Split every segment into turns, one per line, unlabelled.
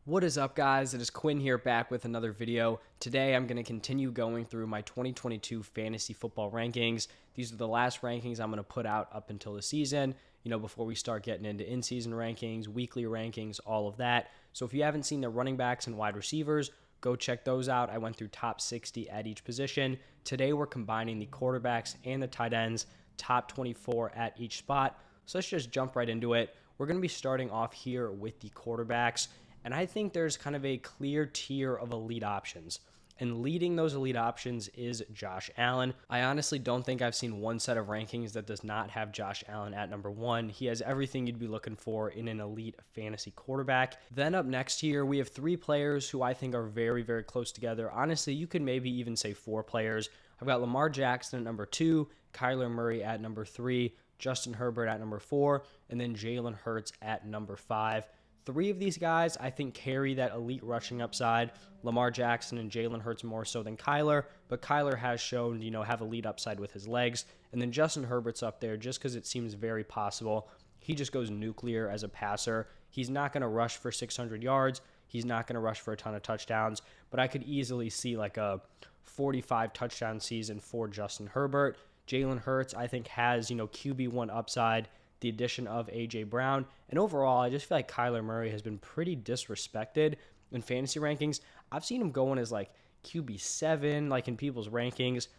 What is up, guys? It is Quinn here, back with another video. Today I'm going to continue going through my 2022 fantasy football rankings. These are the last rankings I'm going to put out up until the season, before we start getting into in-season rankings, weekly rankings, all of that. So if you haven't seen the running backs and wide receivers, go check those out. I went through top 60 at each position. Today we're combining the quarterbacks and the tight ends, top 24 at each spot. So let's just jump right into it. We're going to be starting off here with the quarterbacks. And I think there's kind of a clear tier of elite options. And leading those elite options is Josh Allen. I honestly don't think I've seen one set of rankings that does not have Josh Allen at number one. He has everything you'd be looking for in an elite fantasy quarterback. Then up next here, we have three players who I think are very, very close together. Honestly, you could maybe even say four players. I've got Lamar Jackson at number 2, Kyler Murray at number 3, Justin Herbert at number 4, and then Jalen Hurts at number 5. Three of these guys, I think, carry that elite rushing upside. Lamar Jackson and Jalen Hurts more so than Kyler, but Kyler has shown, have elite upside with his legs. And then Justin Herbert's up there just because it seems very possible. He just goes nuclear as a passer. He's not going to rush for 600 yards. He's not going to rush for a ton of touchdowns, but I could easily see like a 45 touchdown season for Justin Herbert. Jalen Hurts, I think, has, QB1 upside, the addition of A.J. Brown. And overall, I just feel like Kyler Murray has been pretty disrespected in fantasy rankings. I've seen him going as like QB7, like in people's rankings.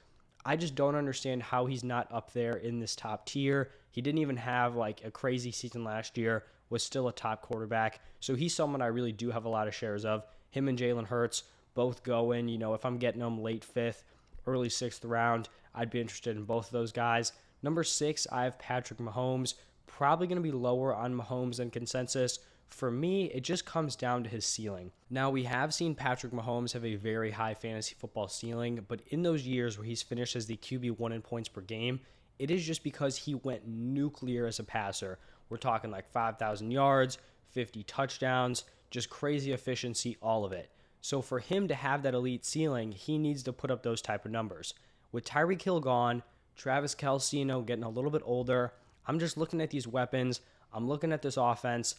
I just don't understand how he's not up there in this top tier. He didn't even have like a crazy season last year, was still a top quarterback. So he's someone I really do have a lot of shares of. Him and Jalen Hurts both going, if I'm getting them late 5th, early 6th round, I'd be interested in both of those guys. Number 6, I have Patrick Mahomes. Probably going to be lower on Mahomes than consensus. For me, it just comes down to his ceiling. Now, we have seen Patrick Mahomes have a very high fantasy football ceiling, but in those years where he's finished as the QB1 in points per game, it is just because he went nuclear as a passer. We're talking like 5,000 yards, 50 touchdowns, just crazy efficiency, all of it. So for him to have that elite ceiling, he needs to put up those type of numbers. With Tyreek Hill gone, Travis Kelce, getting a little bit older, I'm just looking at these weapons. I'm looking at this offense.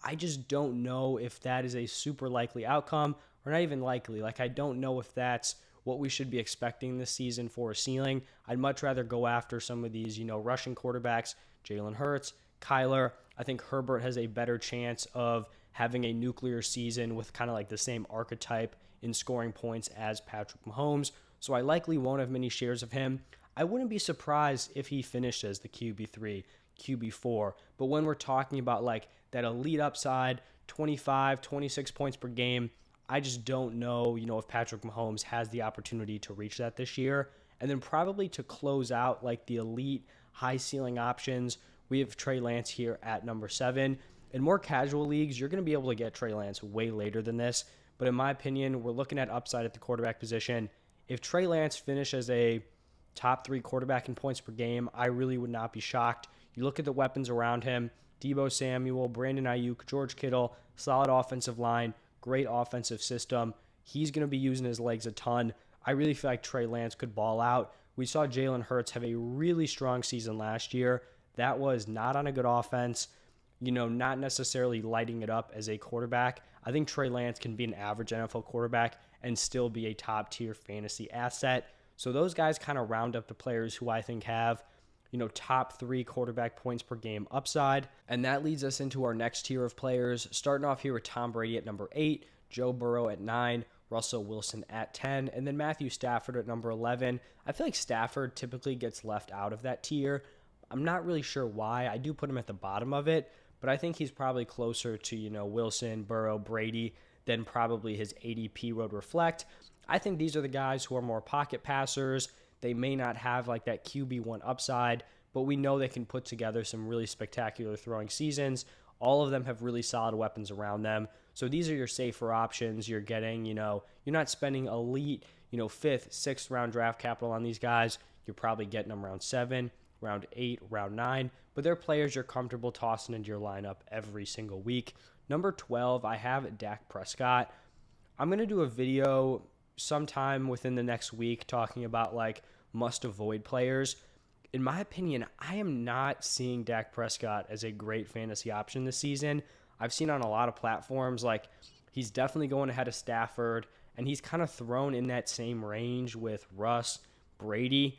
I just don't know if that is a super likely outcome or not even likely. Like, I don't know if that's what we should be expecting this season for a ceiling. I'd much rather go after some of these, rushing quarterbacks, Jalen Hurts, Kyler. I think Herbert has a better chance of having a nuclear season with kind of like the same archetype in scoring points as Patrick Mahomes. So I likely won't have many shares of him. I wouldn't be surprised if he finished as the QB3, QB4. But when we're talking about like that elite upside, 25, 26 points per game, I just don't know, if Patrick Mahomes has the opportunity to reach that this year. And then probably to close out like the elite high ceiling options, we have Trey Lance here at number 7. In more casual leagues, you're going to be able to get Trey Lance way later than this. But in my opinion, we're looking at upside at the quarterback position. If Trey Lance finished as a top 3 quarterback in points per game, I really would not be shocked. You look at the weapons around him, Deebo Samuel, Brandon Ayuk, George Kittle, solid offensive line, great offensive system. He's going to be using his legs a ton. I really feel like Trey Lance could ball out. We saw Jalen Hurts have a really strong season last year. That was not on a good offense, not necessarily lighting it up as a quarterback. I think Trey Lance can be an average NFL quarterback and still be a top tier fantasy asset. So those guys kind of round up the players who I think have, top 3 quarterback points per game upside. And that leads us into our next tier of players, starting off here with Tom Brady at number 8, Joe Burrow at 9, Russell Wilson at 10, and then Matthew Stafford at number 11. I feel like Stafford typically gets left out of that tier. I'm not really sure why. I do put him at the bottom of it, but I think he's probably closer to, Wilson, Burrow, Brady than probably his ADP would reflect. I think these are the guys who are more pocket passers. They may not have like that QB1 upside, but we know they can put together some really spectacular throwing seasons. All of them have really solid weapons around them. So these are your safer options. You're getting, you're not spending elite, 5th, 6th round draft capital on these guys. You're probably getting them round 7, round 8, round 9, but they're players you're comfortable tossing into your lineup every single week. Number 12, I have Dak Prescott. I'm going to do a video sometime within the next week talking about like must avoid players. In my opinion, I am not seeing Dak Prescott as a great fantasy option this season. I've seen on a lot of platforms like He's definitely going ahead of Stafford, and he's kind of thrown in that same range with Russ, Brady.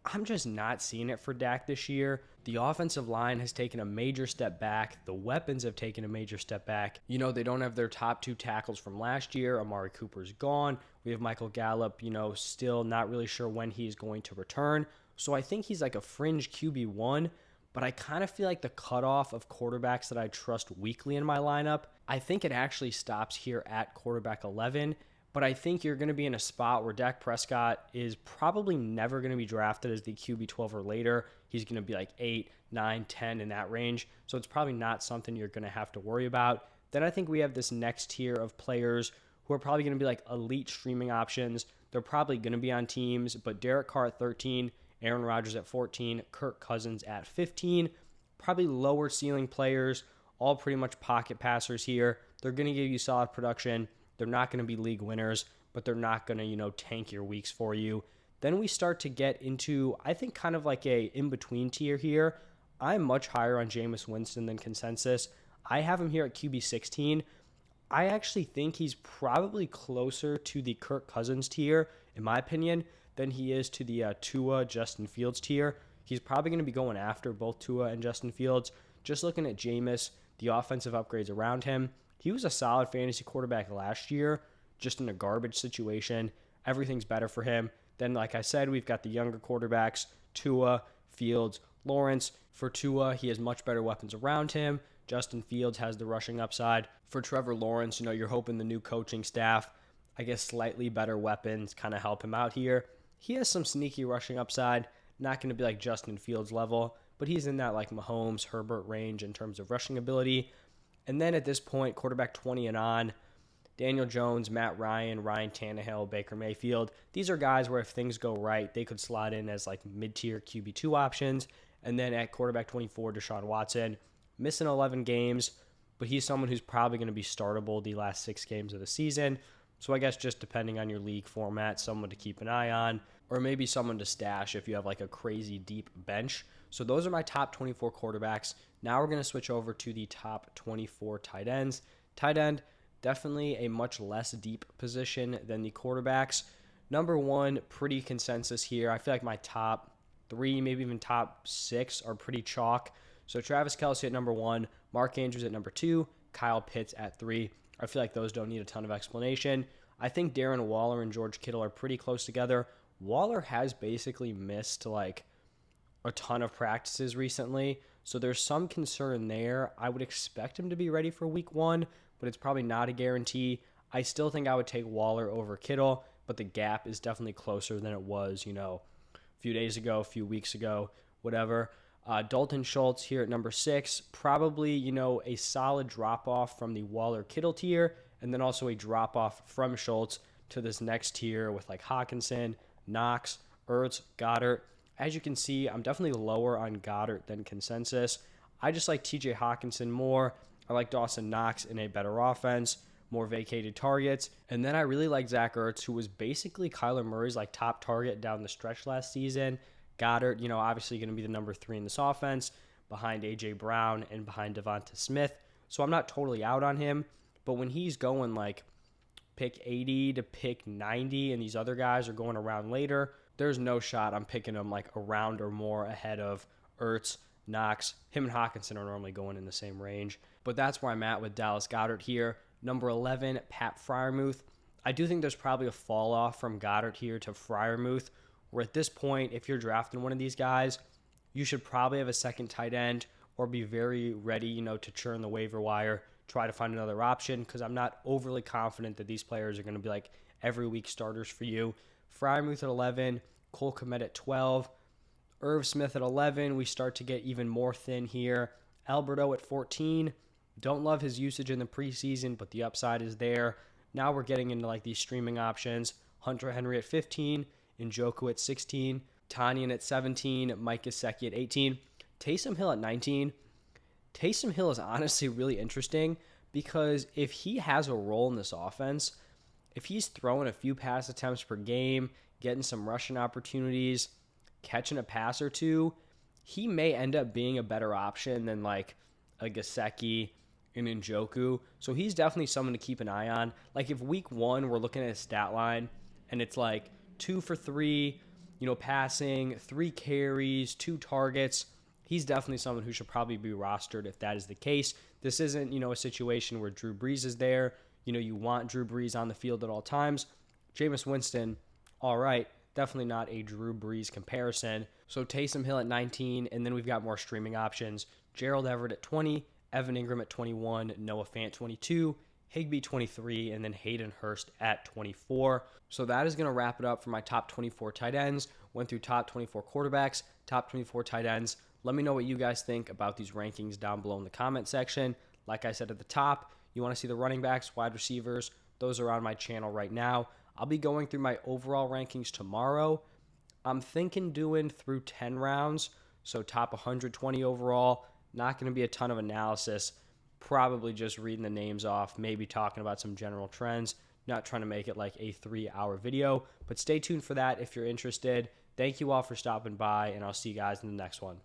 I'm just not seeing it for Dak this year. The offensive line has taken a major step back. The weapons have taken a major step back. You know, they don't have their top 2 tackles from last year. Amari Cooper's gone. We have Michael Gallup, still not really sure when he's going to return. So I think he's like a fringe QB1, but I kind of feel like the cutoff of quarterbacks that I trust weekly in my lineup, I think it actually stops here at quarterback 11. But I think you're going to be in a spot where Dak Prescott is probably never going to be drafted as the QB 12 or later. He's going to be like 8, 9, 10 in that range. So it's probably not something you're going to have to worry about. Then I think we have this next tier of players who are probably going to be like elite streaming options. They're probably going to be on teams, but Derek Carr at 13, Aaron Rodgers at 14, Kirk Cousins at 15. Probably lower ceiling players, all pretty much pocket passers here. They're going to give you solid production. They're not going to be league winners, but they're not going to, tank your weeks for you. Then we start to get into, I think, kind of like a in-between tier here. I'm much higher on Jameis Winston than consensus. I have him here at QB 16. I actually think he's probably closer to the Kirk Cousins tier, in my opinion, than he is to the Tua, Justin Fields tier. He's probably going to be going after both Tua and Justin Fields. Just looking at Jameis, the offensive upgrades around him, he was a solid fantasy quarterback last year, just in a garbage situation. Everything's better for him. Then, like I said, we've got the younger quarterbacks, Tua, Fields, Lawrence. For Tua, he has much better weapons around him. Justin Fields has the rushing upside. For Trevor Lawrence, you're hoping the new coaching staff, I guess slightly better weapons kind of help him out here. He has some sneaky rushing upside. Not going to be like Justin Fields level, but he's in that like Mahomes, Herbert range in terms of rushing ability. And then at this point, quarterback 20 and on, Daniel Jones, Matt Ryan, Ryan Tannehill, Baker Mayfield. These are guys where if things go right, they could slot in as like mid-tier QB2 options. And then at quarterback 24, Deshaun Watson, missing 11 games, but he's someone who's probably going to be startable the last 6 games of the season. So I guess just depending on your league format, someone to keep an eye on, or maybe someone to stash if you have like a crazy deep bench. So those are my top 24 quarterbacks. Now we're going to switch over to the top 24 tight ends. Tight end, definitely a much less deep position than the quarterbacks. Number 1, pretty consensus here. I feel like my top 3, maybe even top 6 are pretty chalk. So Travis Kelce at number 1, Mark Andrews at number 2, Kyle Pitts at 3. I feel like those don't need a ton of explanation. I think Darren Waller and George Kittle are pretty close together. Waller has basically missed like a ton of practices recently, so there's some concern there. I would expect him to be ready for week 1, but it's probably not a guarantee. I still think I would take Waller over Kittle, but the gap is definitely closer than it was, a few days ago, a few weeks ago, whatever. Dalton Schultz here at number 6, probably, a solid drop-off from the Waller-Kittle tier, and then also a drop-off from Schultz to this next tier with like Hawkinson, Knox, Ertz, Goddard. As you can see, I'm definitely lower on Goddard than consensus. I just like TJ Hawkinson more. I like Dawson Knox in a better offense, more vacated targets. And then I really like Zach Ertz, who was basically Kyler Murray's like top target down the stretch last season. Goddard, obviously going to be the number 3 in this offense, behind A.J. Brown and behind Devonta Smith. So I'm not totally out on him. But when he's going like pick 80 to pick 90 and these other guys are going around later, there's no shot I'm picking him like a round or more ahead of Ertz, Knox. Him and Hawkinson are normally going in the same range. But that's where I'm at with Dallas Goedert here. Number 11, Pat Freiermuth. I do think there's probably a fall off from Goddard here to Freiermuth, where at this point, if you're drafting one of these guys, you should probably have a second tight end or be very ready, to churn the waiver wire, try to find another option, because I'm not overly confident that these players are going to be like every week starters for you. Freiermuth at 11, Cole Kmet at 12, Irv Smith at 11. We start to get even more thin here. Alberto at 14. Don't love his usage in the preseason, but the upside is there. Now we're getting into like these streaming options. Hunter Henry at 15, Njoku at 16, Tanyan at 17, Mike Gesicki at 18, Taysom Hill at 19. Taysom Hill is honestly really interesting because if he has a role in this offense, if he's throwing a few pass attempts per game, getting some rushing opportunities, catching a pass or two, he may end up being a better option than like a Gesicki, and Njoku. So he's definitely someone to keep an eye on. Like if week 1 we're looking at his stat line and it's like 2 for 3, passing, 3 carries, 2 targets, he's definitely someone who should probably be rostered if that is the case. This isn't, a situation where Drew Brees is there. You want Drew Brees on the field at all times. Jameis Winston, all right, definitely not a Drew Brees comparison. So Taysom Hill at 19, and then we've got more streaming options. Gerald Everett at 20, Evan Ingram at 21, Noah Fant 22, Higbee 23, and then Hayden Hurst at 24. So that is going to wrap it up for my top 24 tight ends. Went through top 24 quarterbacks, top 24 tight ends. Let me know what you guys think about these rankings down below in the comment section. Like I said at the top, you want to see the running backs, wide receivers, those are on my channel right now. I'll be going through my overall rankings tomorrow. I'm thinking doing through 10 rounds, so top 120 overall. Not going to be a ton of analysis. Probably just reading the names off, maybe talking about some general trends. Not trying to make it like a 3-hour video, but stay tuned for that if you're interested. Thank you all for stopping by, and I'll see you guys in the next one.